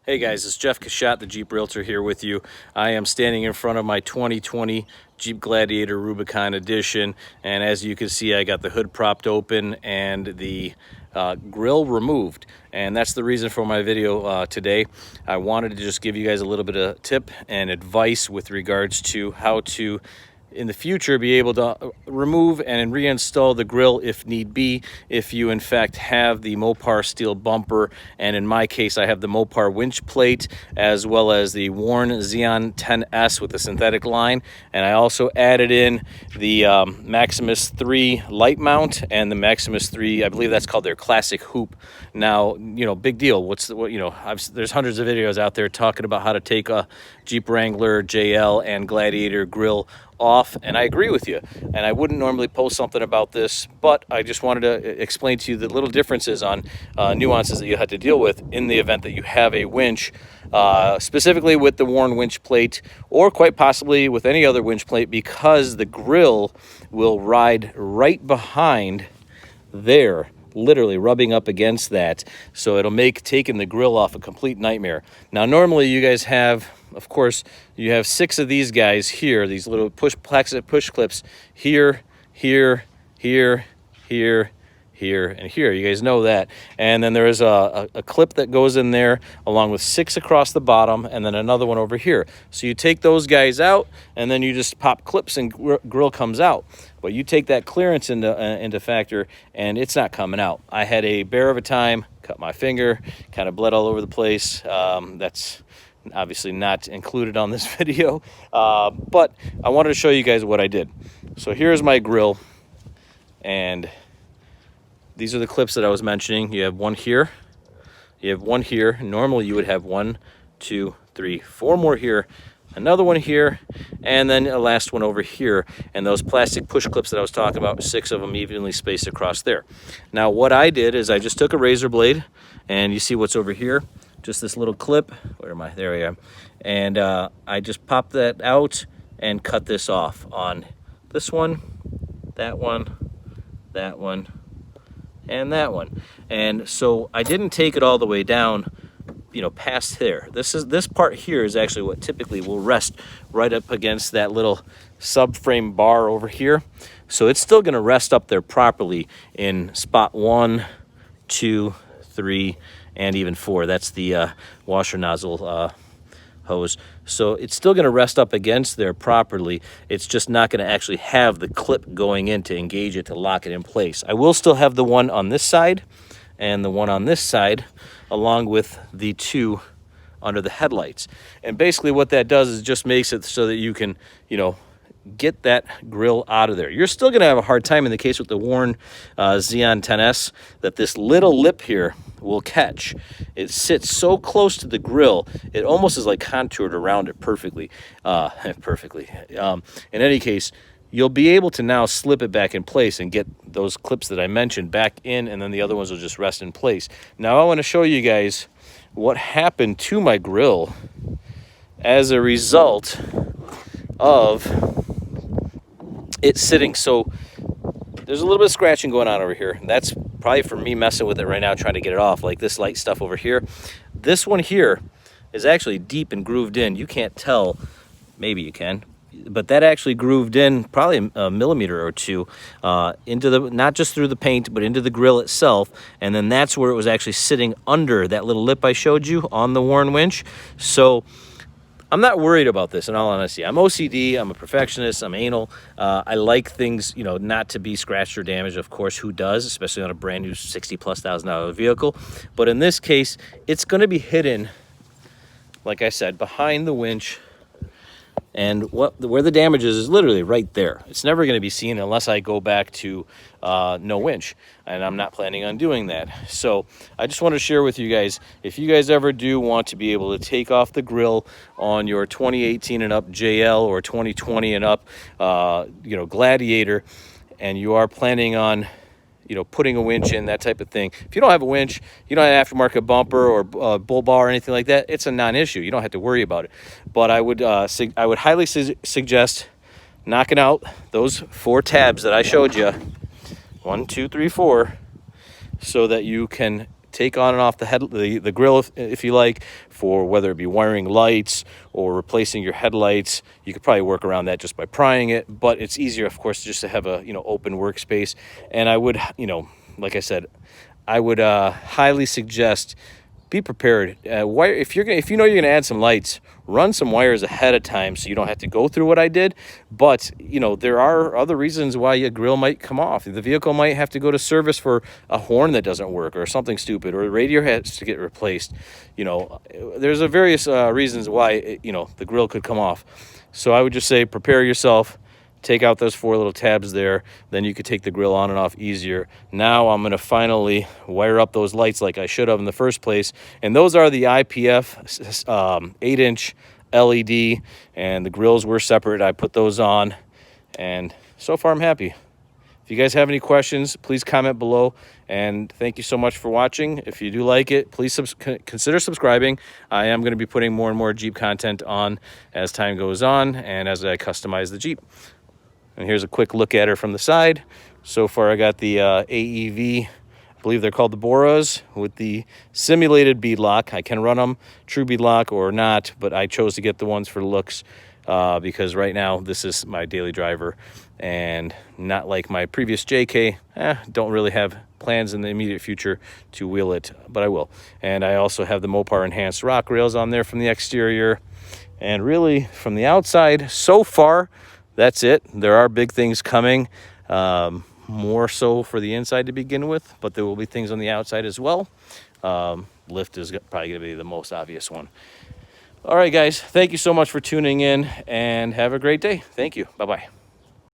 Hey guys, it's Jeff Cashat, the Jeep Realtor here with you. I am standing in front of my 2020 Jeep Gladiator Rubicon Edition, and as you can see, I got the hood propped open and the grill removed, and that's the reason for my video today. I wanted to just give you guys a little bit of tip and advice with regards to how to in the future be able to remove and reinstall the grill if need be, if you in fact have the Mopar steel bumper. And in my case, I have the Mopar winch plate as well as the worn Zeon 10S with the synthetic line, and I also added in the Maximus 3 light mount and the Maximus 3, I believe that's called their classic hoop. Now, you know, big deal. There's hundreds of videos out there talking about how to take a Jeep Wrangler, JL, and Gladiator grill off, and I agree with you, and I wouldn't normally post something about this, but I just wanted to explain to you the little differences on nuances that you had to deal with in the event that you have a winch, specifically with the worn winch plate, or quite possibly with any other winch plate, because the grill will ride right behind there, literally rubbing up against that, so it'll make taking the grill off a complete nightmare. Now, normally you guys have, of course, you have 6 of these guys here, these little push clips here, here, here, here, here, and here. You guys know that. And then there is a clip that goes in there along with 6 across the bottom, and then another one over here. So you take those guys out, and then you just pop clips and grill comes out. But you take that clearance into factor, and it's not coming out. I had a bear of a time, cut my finger, kind of bled all over the place. That's obviously not included on this video, but I wanted to show you guys what I did. So here's my grill, and these are the clips that I was mentioning. You have one here, you have one here. Normally you would have 1, 2, 3, 4 more here, another one here, and then a last one over here. And those plastic push clips that I was talking about, 6 of them evenly spaced across there. Now what I did is I just took a razor blade, and you see what's over here, just this little clip. Where am I? There I am. And I just popped that out and cut this off on this one, that one, that one, and that one. And so I didn't take it all the way down, you know, past there. This part here is actually what typically will rest right up against that little subframe bar over here. So it's still going to rest up there properly in spot 1, 2, 3, and even 4. That's the washer nozzle hose. So it's still going to rest up against there properly. It's just not going to actually have the clip going in to engage it, to lock it in place. I will still have the one on this side and the one on this side, along with the 2 under the headlights. And basically what that does is just makes it so that you can, you know, get that grill out of there. You're still going to have a hard time in the case with the worn Zeon 10S, that this little lip here will catch. It sits so close to the grill, it almost is like contoured around it perfectly. In any case, you'll be able to now slip it back in place and get those clips that I mentioned back in, and then the other ones will just rest in place. Now I want to show you guys what happened to my grill as a result of it sitting. So there's a little bit of scratching going on over here. That's probably for me messing with it right now, trying to get it off, like this light stuff over here. This one here is actually deep and grooved in. You can't tell, maybe you can, but that actually grooved in probably a millimeter or 2 into the, not just through the paint, but into the grill itself. And then that's where it was actually sitting under that little lip I showed you on the worn winch. So I'm not worried about this, in all honesty. I'm OCD, I'm a perfectionist, I'm anal. I like things, you know, not to be scratched or damaged. Of course, who does, especially on a brand new $60,000+ vehicle. But in this case, it's going to be hidden, like I said, behind the winch. And where the damage is literally right there. It's never going to be seen unless I go back to no winch, and I'm not planning on doing that. So I just want to share with you guys, if you guys ever do want to be able to take off the grill on your 2018 and up JL or 2020 and up, you know, Gladiator, and you are planning on, you know, putting a winch in, that type of thing. If you don't have a winch, you don't have an aftermarket bumper or bull bar or anything like that, it's a non-issue. You don't have to worry about it. But I would highly suggest knocking out those 4 tabs that I showed you, 1, 2, 3, 4, so that you can take on and off the grill if you like, for whether it be wiring lights or replacing your headlights. You could probably work around that just by prying it, but it's easier, of course, just to have a, open workspace. And I would, like I said, I would highly suggest, be prepared. If you know you're gonna add some lights, run some wires ahead of time so you don't have to go through what I did. But there are other reasons why your grill might come off. The vehicle might have to go to service for a horn that doesn't work, or something stupid, or the radiator has to get replaced. There's a various reasons why the grill could come off. So I would just say, prepare yourself. Take out those 4 little tabs there, then you could take the grill on and off easier. Now I'm going to finally wire up those lights like I should have in the first place, and those are the IPF 8-inch LED, and the grills were separate. I put those on, and so far I'm happy. If you guys have any questions, please comment below, and thank you so much for watching. If you do like it, please consider subscribing. I am going to be putting more and more Jeep content on as time goes on and as I customize the Jeep. And here's a quick look at her from the side. So far I got the AEV, I believe they're called the Boras, with the simulated bead lock. I can run them true bead lock or not, but I chose to get the ones for looks because right now this is my daily driver, and not like my previous JK. Don't really have plans in the immediate future to wheel it, but I will. And I also have the Mopar enhanced rock rails on there from the exterior. And really from the outside, so far, that's it. There are big things coming, more so for the inside to begin with, but there will be things on the outside as well. Lift is probably going to be the most obvious one. All right, guys, thank you so much for tuning in, and have a great day. Thank you. Bye-bye.